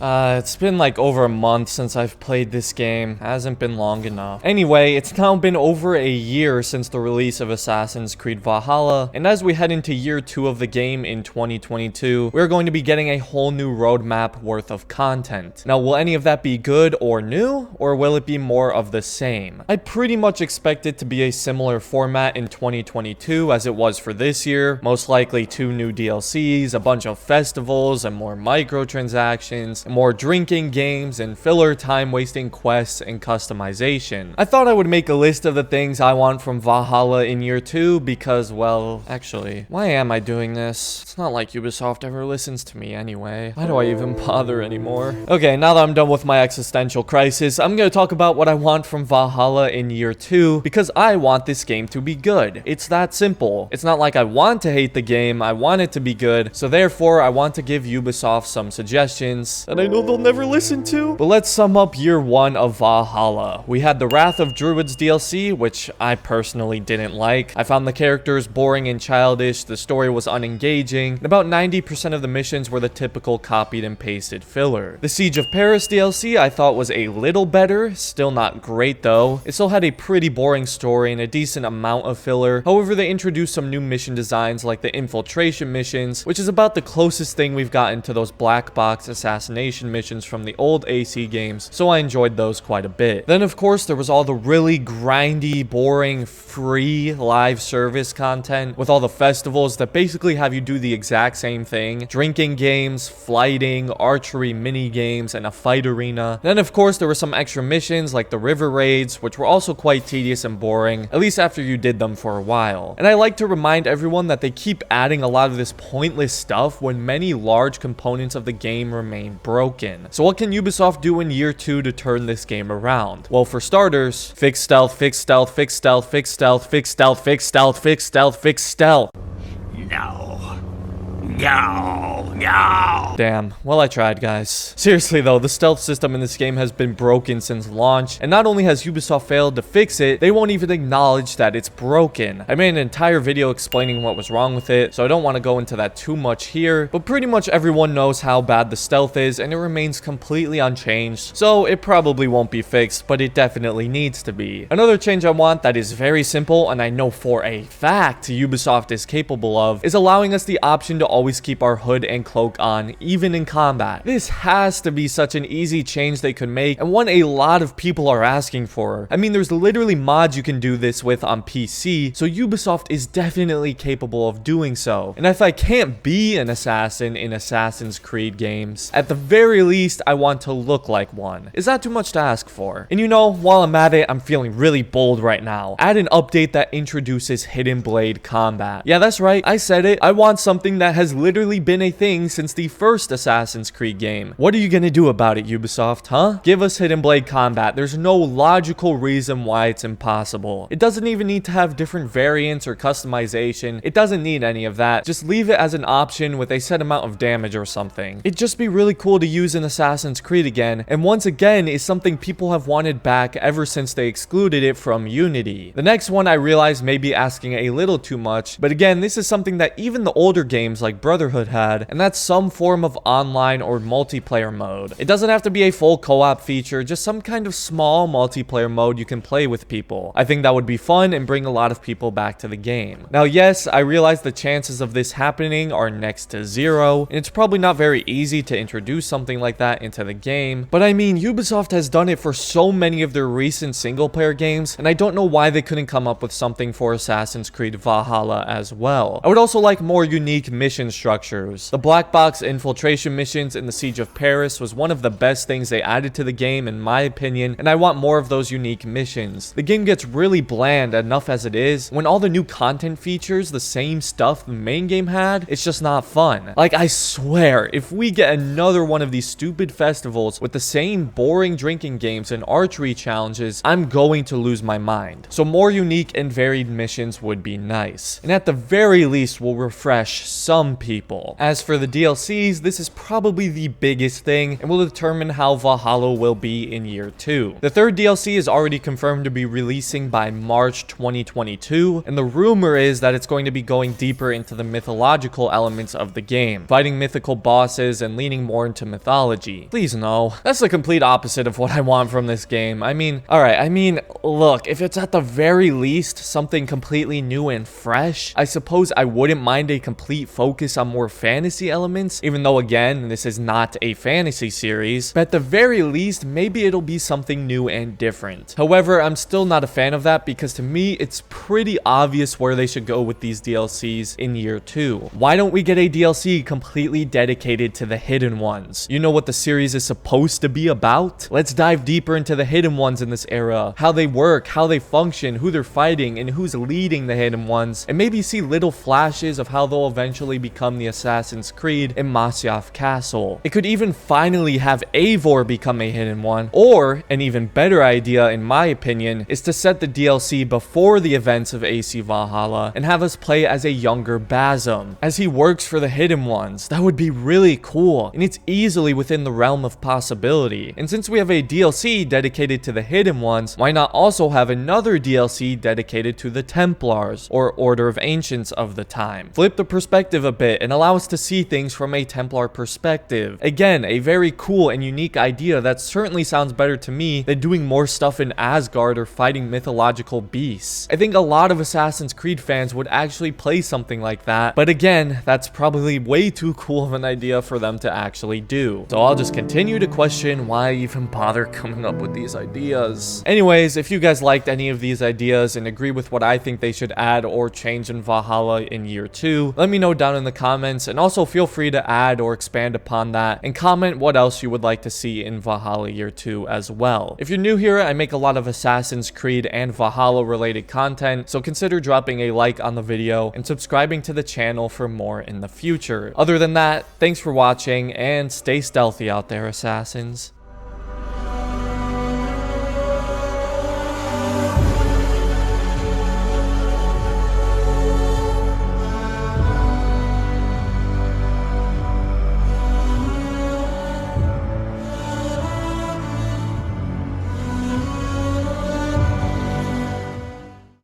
It's been like over a month since I've played this game. Hasn't been long enough. Anyway, it's now been over a year since the release of Assassin's Creed Valhalla, and as we head into year 2 of the game in 2022, we're going to be getting a whole new roadmap worth of content. Now, will any of that be good or new, or will it be more of the same? I pretty much expect it to be a similar format in 2022 as it was for this year. Most likely 2 new DLCs, a bunch of festivals, and more microtransactions, more drinking games, and filler time-wasting quests and customization. I thought I would make a list of the things I want from Valhalla in year 2 because, well, actually, why am I doing this? It's not like Ubisoft ever listens to me anyway. Why do I even bother anymore? Okay, now that I'm done with my existential crisis, I'm gonna talk about what I want from Valhalla in year 2 because I want this game to be good. It's that simple. It's not like I want to hate the game, I want it to be good, so therefore I want to give Ubisoft some suggestions that I know they'll never listen to. But let's sum up year 1 of Valhalla. We had the Wrath of Druids DLC, which I personally didn't like. I found the characters boring and childish, the story was unengaging, and about 90% of the missions were the typical copied and pasted filler. The Siege of Paris DLC I thought was a little better, still not great though. It still had a pretty boring story and a decent amount of filler. However, they introduced some new mission designs like the infiltration missions, which is about the closest thing we've gotten to those black box assassination missions from the old AC games, so I enjoyed those quite a bit. Then of course there was all the really grindy, boring, free live service content with all the festivals that basically have you do the exact same thing. Drinking games, flighting, archery mini games, and a fight arena. Then of course there were some extra missions like the river raids, which were also quite tedious and boring, at least after you did them for a while. And I like to remind everyone that they keep adding a lot of this pointless stuff when many large components of the game remain broken. So what can Ubisoft do in year 2 to turn this game around? Well, for starters, fix stealth, fix stealth, fix stealth, fix stealth, fix stealth, fix stealth, fix stealth, fix stealth. No. No, no. Damn, well I tried, guys. Seriously though, the stealth system in this game has been broken since launch, and not only has Ubisoft failed to fix it, they won't even acknowledge that it's broken. I made an entire video explaining what was wrong with it, so I don't want to go into that too much here, but pretty much everyone knows how bad the stealth is, and it remains completely unchanged, so it probably won't be fixed, but it definitely needs to be. Another change I want that is very simple, and I know for a fact Ubisoft is capable of, is allowing us the option to always keep our hood and cloak on, even in combat. This has to be such an easy change they could make, and one a lot of people are asking for. I mean, there's literally mods you can do this with on PC, so Ubisoft is definitely capable of doing so. And if I can't be an assassin in Assassin's Creed games, at the very least, I want to look like one. Is that too much to ask for? And you know, while I'm at it, I'm feeling really bold right now. Add an update that introduces hidden blade combat. Yeah, that's right, I said it. I want something that has literally been a thing since the first Assassin's Creed game. What are you gonna do about it, Ubisoft, huh? Give us hidden blade combat. There's no logical reason why it's impossible. It doesn't even need to have different variants or customization. It doesn't need any of that. Just leave it as an option with a set amount of damage or something. It'd just be really cool to use in Assassin's Creed again, and once again is something people have wanted back ever since they excluded it from Unity. The next one I realize may be asking a little too much, but again, this is something that even the older games like Brotherhood had, and that's some form of online or multiplayer mode. It doesn't have to be a full co-op feature, just some kind of small multiplayer mode you can play with people. I think that would be fun and bring a lot of people back to the game. Now, yes, I realize the chances of this happening are next to 0, and it's probably not very easy to introduce something like that into the game, but I mean, Ubisoft has done it for so many of their recent single-player games, and I don't know why they couldn't come up with something for Assassin's Creed Valhalla as well. I would also like more unique mission structures. The black box infiltration missions in the Siege of Paris was one of the best things they added to the game in my opinion, and I want more of those unique missions. The game gets really bland enough as it is. When all the new content features the same stuff the main game had, it's just not fun. Like, I swear, if we get another one of these stupid festivals with the same boring drinking games and archery challenges, I'm going to lose my mind. So more unique and varied missions would be nice. And at the very least, we'll refresh some people. As for the DLCs, this is probably the biggest thing and will determine how Valhalla will be in year 2. The third DLC is already confirmed to be releasing by March 2022, and the rumor is that it's going to be going deeper into the mythological elements of the game, fighting mythical bosses and leaning more into mythology. Please no. That's the complete opposite of what I want from this game. Look, if it's at the very least something completely new and fresh, I suppose I wouldn't mind a complete focus on more fantasy elements, even though again, this is not a fantasy series, but at the very least, maybe it'll be something new and different. However, I'm still not a fan of that because to me, it's pretty obvious where they should go with these DLCs in year 2. Why don't we get a DLC completely dedicated to the hidden ones? You know what the series is supposed to be about? Let's dive deeper into the hidden ones in this era, how they work, how they function, who they're fighting, and who's leading the hidden ones, and maybe see little flashes of how they'll eventually become the Assassin's Creed in Masyaf Castle. It could even finally have Eivor become a hidden one, or an even better idea in my opinion is to set the DLC before the events of AC Valhalla and have us play as a younger Basim, as he works for the hidden ones. That would be really cool, and it's easily within the realm of possibility. And since we have a DLC dedicated to the hidden ones, why not also have another DLC dedicated to the Templars, or Order of Ancients of the time? Flip the perspective a bit and allow us to see things from a Templar perspective. Again, a very cool and unique idea that certainly sounds better to me than doing more stuff in Asgard or fighting mythological beasts. I think a lot of Assassin's Creed fans would actually play something like that, but again, that's probably way too cool of an idea for them to actually do. So I'll just continue to question why I even bother coming up with these ideas. Anyways, if you guys liked any of these ideas and agree with what I think they should add or change in Valhalla in year 2, let me know down in the comments, and also feel free to add or expand upon that and comment what else you would like to see in Valhalla year 2 as well. If you're new here, I make a lot of Assassin's Creed and Valhalla related content, so consider dropping a like on the video and subscribing to the channel for more in the future. Other than that, thanks for watching and stay stealthy out there, assassins.